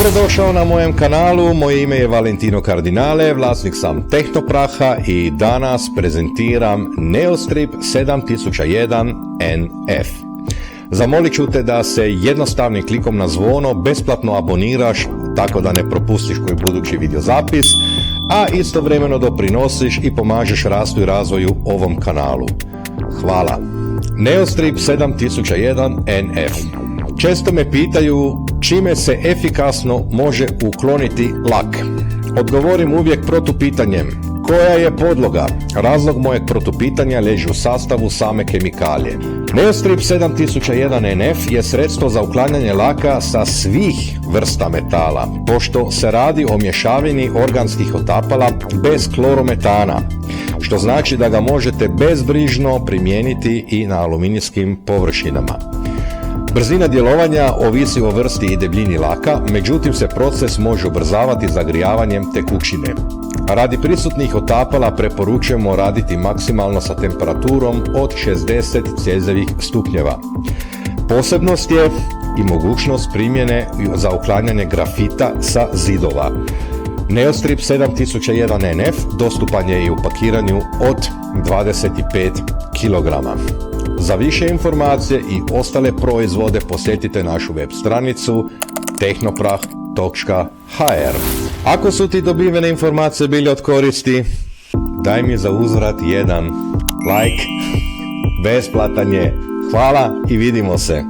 Dobrodošao na mojem kanalu, moje ime je Valentino Cardinale, vlasnik sam Tehnopraha i danas prezentiram Neostrip 7001 NF. Zamolit ću te da se jednostavnim klikom na zvono besplatno aboniraš tako da ne propustiš koji budući videozapis, a istovremeno doprinosiš i pomažeš rastu i razvoju ovom kanalu. Hvala. Neostrip 7001 NF. Često me pitaju čime se efikasno može ukloniti lak. Odgovorim uvijek protupitanjem: koja je podloga? Razlog mojeg protupitanja leži u sastavu same kemikalije. Neostrip 7001 NF je sredstvo za uklanjanje laka sa svih vrsta metala, pošto se radi o mješavini organskih otapala bez klorometana, što znači da ga možete bezbrižno primijeniti i na aluminijskim površinama. Brzina djelovanja ovisi o vrsti i debljini laka, međutim se proces može ubrzavati zagrijavanjem tekućine. Radi prisutnih otapala preporučujemo raditi maksimalno sa temperaturom od 60 Celzijevih stupnjeva. Posebnost je i mogućnost primjene za uklanjanje grafita sa zidova. Neostrip 7001 NF dostupan je i u pakiranju od 25 kg. Za više informacije i ostale proizvode posjetite našu web stranicu tehnoprah.hr. Ako su ti dobivene informacije bile od koristi, daj mi za uzvrat jedan like, besplatan je. Hvala i vidimo se.